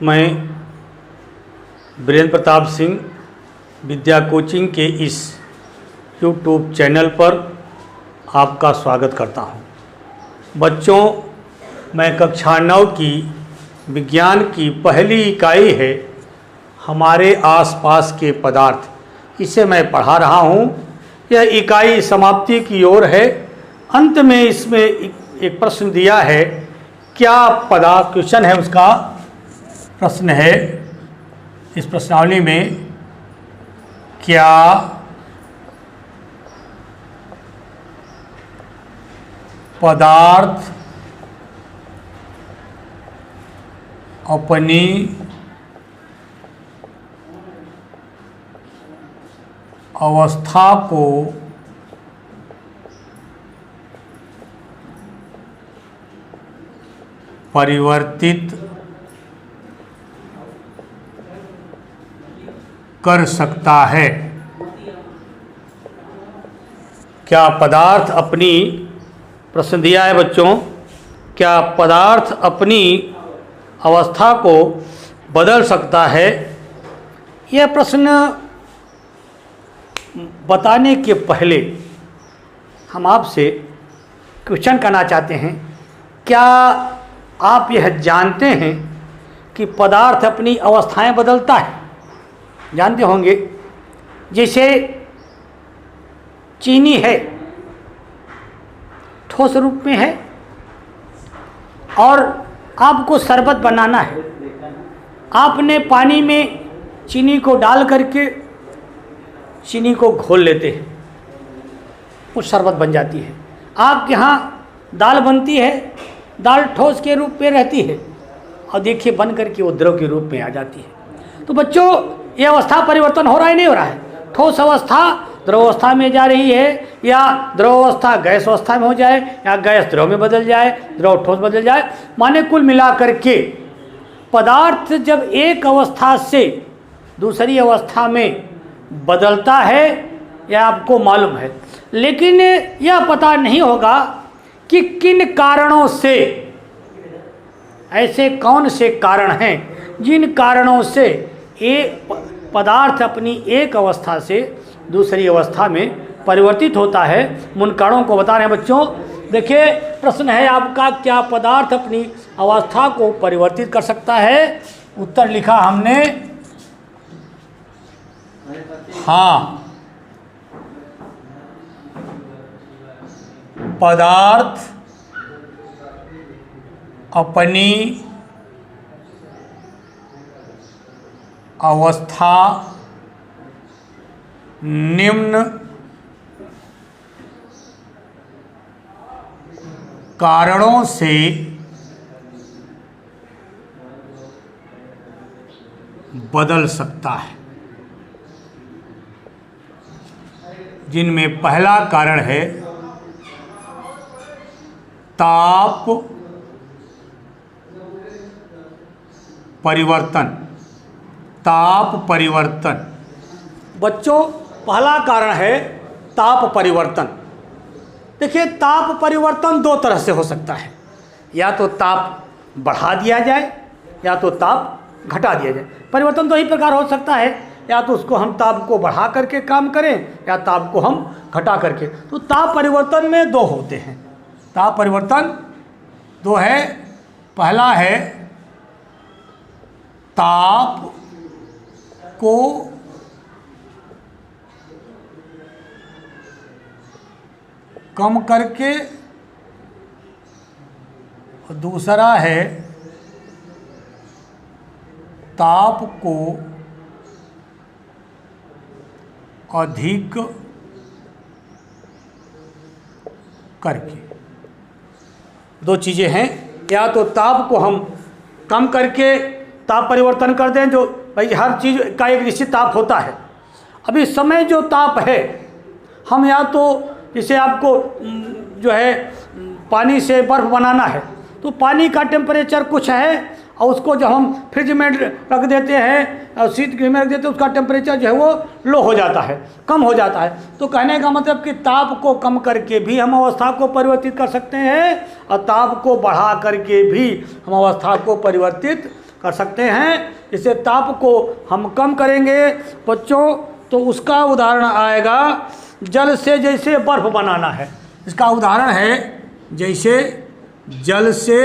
मैं वीरेंद्र प्रताप सिंह विद्या कोचिंग के इस यूट्यूब चैनल पर आपका स्वागत करता हूं। बच्चों, मैं कक्षा 9 की विज्ञान की पहली इकाई है हमारे आसपास के पदार्थ, इसे मैं पढ़ा रहा हूं। यह इकाई समाप्ति की ओर है। अंत में इसमें एक प्रश्न दिया है, क्या पदार्थ, क्वेश्चन है उसका, प्रश्न है इस प्रश्नावली में, क्या पदार्थ अपनी अवस्था को परिवर्तित कर सकता है? क्या पदार्थ अपनी, प्रश्न दिया है बच्चों, क्या पदार्थ अपनी अवस्था को बदल सकता है? यह प्रश्न बताने के पहले हम आपसे क्वेश्चन करना चाहते हैं, क्या आप यह जानते हैं कि पदार्थ अपनी अवस्थाएं बदलता है? जानते होंगे। जैसे चीनी है, ठोस रूप में है, और आपको शरबत बनाना है। आपने पानी में चीनी को डाल करके चीनी को घोल लेते हैं, वो शरबत बन जाती है। आपके यहाँ दाल बनती है, दाल ठोस के रूप में रहती है, और देखिए बन करके वो द्रव के रूप में आ जाती है। तो बच्चों, ये अवस्था परिवर्तन हो रहा है, नहीं हो रहा है? ठोस अवस्था द्रव अवस्था में जा रही है, या द्रव अवस्था गैस अवस्था में हो जाए, या गैस द्रव में बदल जाए, द्रव ठोस बदल जाए। माने कुल मिलाकर के पदार्थ जब एक अवस्था से दूसरी अवस्था में बदलता है, यह आपको मालूम है, लेकिन यह पता नहीं होगा कि किन कारणों से, ऐसे कौन से कारण हैं जिन कारणों से एक पदार्थ अपनी एक अवस्था से दूसरी अवस्था में परिवर्तित होता है। उन कारणों को बता रहे हैं बच्चों। देखिए प्रश्न है आपका, क्या पदार्थ अपनी अवस्था को परिवर्तित कर सकता है? उत्तर लिखा हमने हाँ, पदार्थ अपनी अवस्था निम्न कारणों से बदल सकता है, जिनमें पहला कारण है ताप परिवर्तन। ताप परिवर्तन बच्चों, पहला कारण है ताप परिवर्तन। देखिए, ताप परिवर्तन दो तरह से हो सकता है, या तो ताप बढ़ा दिया जाए, या तो ताप घटा दिया जाए। परिवर्तन दो ही प्रकार हो सकता है, या तो उसको हम ताप को बढ़ा करके काम करें, या ताप को हम घटा करके। तो ताप परिवर्तन में दो होते हैं। ताप परिवर्तन दो है। पहला है ताप को कम करके, और दूसरा है ताप को अधिक करके। दो चीज़ें हैं, या तो ताप को हम कम करके ताप परिवर्तन कर दें, जो भाई हर चीज़ का एक निश्चित ताप होता है। अभी समय जो ताप है, हम या तो जैसे आपको जो है पानी से बर्फ़ बनाना है, तो पानी का टेम्परेचर कुछ है, और उसको जब हम फ्रिज में रख देते हैं और शीत गृह में रख देते हैं, उसका टेम्परेचर जो है वो लो हो जाता है, कम हो जाता है। तो कहने का मतलब कि ताप को कम करके भी हम अवस्था को परिवर्तित कर सकते हैं, और ताप को बढ़ा करके भी हम अवस्था को परिवर्तित कर सकते हैं। इसे ताप को हम कम करेंगे बच्चों तो उसका उदाहरण आएगा जल से जैसे बर्फ बनाना है। इसका उदाहरण है जैसे जल से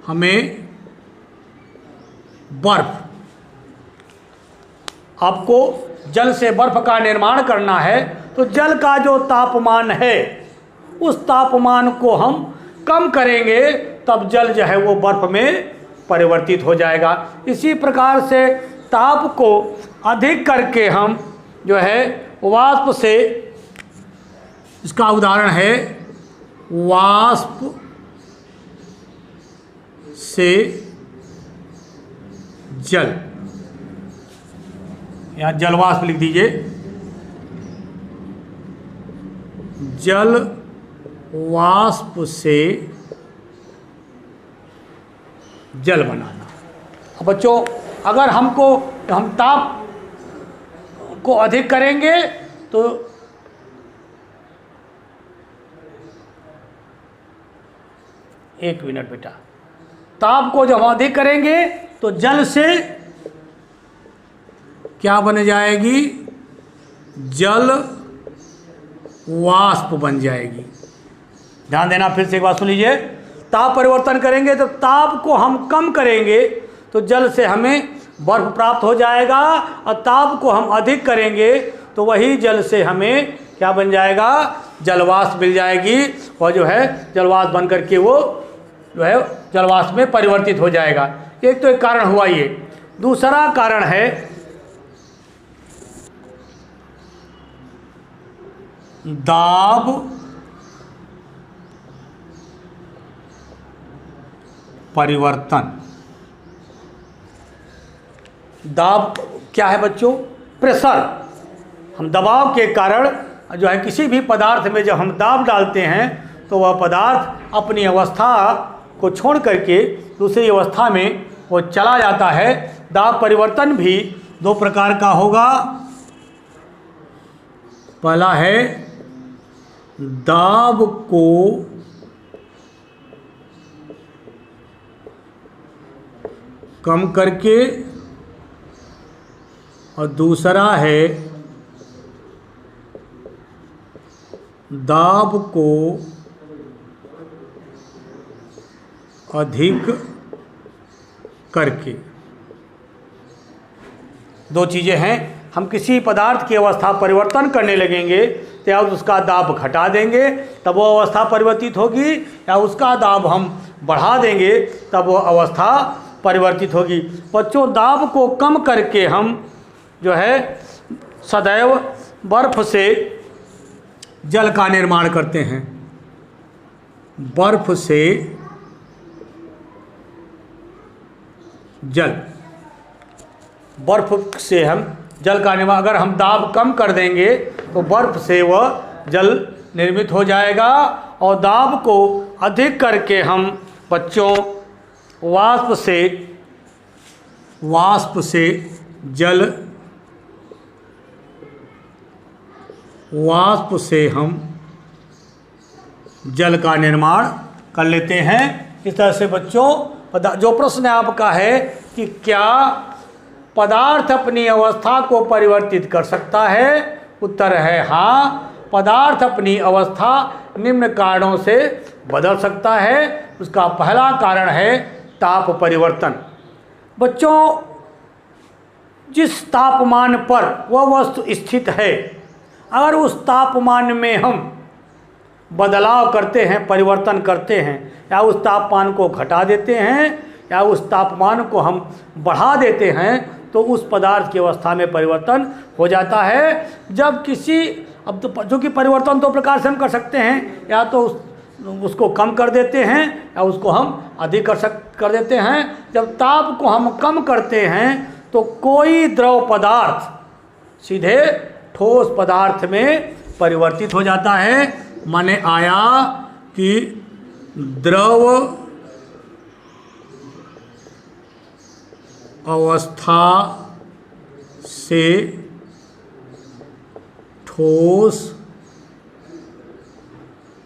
हमें बर्फ, आपको जल से बर्फ का निर्माण करना है तो जल का जो तापमान है उस तापमान को हम कम करेंगे तब जल जो है वो बर्फ में परिवर्तित हो जाएगा। इसी प्रकार से ताप को अधिक करके हम जो है वाष्प से, इसका उदाहरण है वाष्प से जल, यहाँ जलवाष्प लिख दीजिए, जल वाष्प से जल बनाना। अब बच्चों अगर हम ताप को अधिक करेंगे तो एक मिनट बेटा, ताप को जब अधिक करेंगे तो जल से क्या बन जाएगी, जल वाष्प बन जाएगी। ध्यान देना, फिर से एक बात सुन लीजिए, ताप परिवर्तन करेंगे तो ताप को हम कम करेंगे तो जल से हमें बर्फ प्राप्त हो जाएगा और ताप को हम अधिक करेंगे तो वही जल से हमें क्या बन जाएगा, जलवाष्प मिल जाएगी और जो है जलवाष्प बन करके वो जो है जलवाष्प में परिवर्तित हो जाएगा। एक तो एक कारण हुआ ये। दूसरा कारण है दाब परिवर्तन। दाब क्या है बच्चों, प्रेशर। हम दबाव के कारण जो है किसी भी पदार्थ में जब हम दाब डालते हैं तो वह पदार्थ अपनी अवस्था को छोड़ करके दूसरी अवस्था में वो चला जाता है। दाब परिवर्तन भी दो प्रकार का होगा। पहला है दाब को कम करके और दूसरा है दाब को अधिक करके। दो चीज़ें हैं, हम किसी पदार्थ की अवस्था परिवर्तन करने लगेंगे तो या उसका दाब घटा देंगे तब वो अवस्था परिवर्तित होगी, या उसका दाब हम बढ़ा देंगे तब वो अवस्था परिवर्तित होगी। बच्चों दाब को कम करके हम जो है सदैव बर्फ से जल का निर्माण करते हैं। बर्फ से जल, बर्फ से हम जल का निर्माण, अगर हम दाब कम कर देंगे तो बर्फ से वह जल निर्मित हो जाएगा। और दाब को अधिक करके हम बच्चों वाष्प से जल, वाष्प से हम जल का निर्माण कर लेते हैं। इस तरह से बच्चों जो प्रश्न आपका है कि क्या पदार्थ अपनी अवस्था को परिवर्तित कर सकता है, उत्तर है हाँ, पदार्थ अपनी अवस्था निम्न कारणों से बदल सकता है। उसका पहला कारण है ताप परिवर्तन। बच्चों जिस तापमान पर वह वस्तु स्थित है, अगर उस तापमान में हम बदलाव करते हैं, परिवर्तन करते हैं, या उस तापमान को घटा देते हैं या उस तापमान को हम बढ़ा देते हैं तो उस पदार्थ की अवस्था में परिवर्तन हो जाता है। जब किसी, अब तो जो कि परिवर्तन दो प्रकार से हम कर सकते हैं, या तो उसको कम कर देते हैं या उसको हम अधिक कर देते हैं। जब ताप को हम कम करते हैं तो कोई द्रव पदार्थ सीधे ठोस पदार्थ में परिवर्तित हो जाता है। माने आया कि द्रव अवस्था से ठोस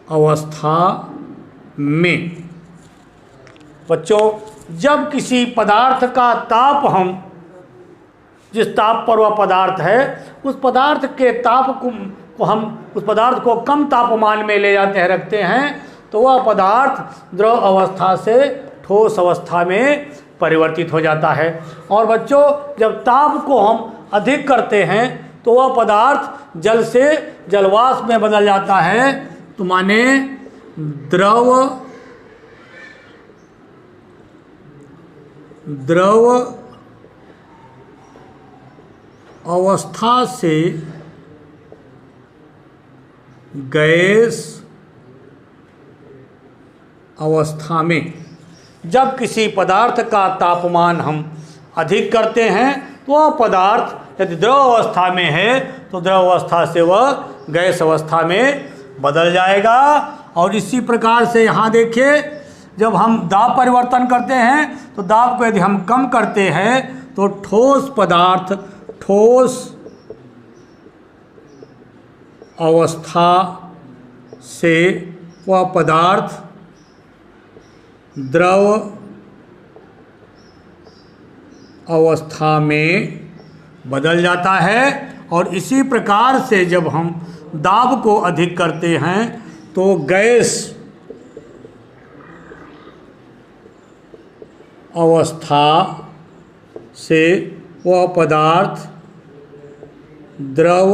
अवस्था में बच्चों, जब किसी पदार्थ का ताप हम, जिस ताप पर वह पदार्थ है, उस पदार्थ के ताप को हम उस पदार्थ को कम तापमान में ले जाते हैं, रखते हैं, तो वह पदार्थ द्रव अवस्था से ठोस अवस्था में परिवर्तित हो जाता है। और बच्चों, जब ताप को हम अधिक करते हैं तो वह पदार्थ जल से जलवाष्प में बदल जाता है। तो माने द्रव अवस्था से गैस अवस्था में, जब किसी पदार्थ का तापमान हम अधिक करते हैं तो वह पदार्थ यदि द्रव अवस्था में है तो द्रव अवस्था से वह गैस अवस्था में बदल जाएगा। और इसी प्रकार से यहाँ देखिए, जब हम दाब परिवर्तन करते हैं तो दाब को यदि हम कम करते हैं तो ठोस पदार्थ ठोस अवस्था से वह पदार्थ द्रव अवस्था में बदल जाता है। और इसी प्रकार से जब हम दाब को अधिक करते हैं तो गैस अवस्था से वह पदार्थ द्रव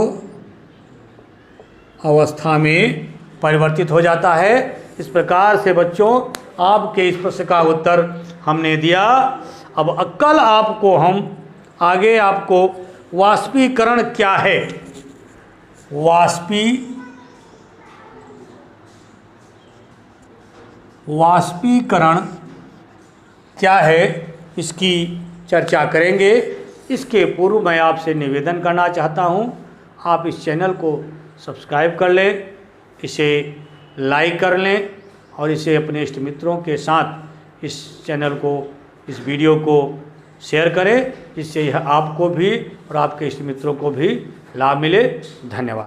अवस्था में परिवर्तित हो जाता है। इस प्रकार से बच्चों, आपके इस प्रश्न का उत्तर हमने दिया। अब कल आपको हम आगे आपको वाष्पीकरण क्या है, वाष्पीकरण क्या है, इसकी चर्चा करेंगे। इसके पूर्व मैं आपसे निवेदन करना चाहता हूं, आप इस चैनल को सब्सक्राइब कर लें, इसे लाइक कर लें और इसे अपने इष्ट मित्रों के साथ इस चैनल को, इस वीडियो को शेयर करें, जिससे यह आपको भी और आपके इष्ट मित्रों को भी लाभ मिले। धन्यवाद।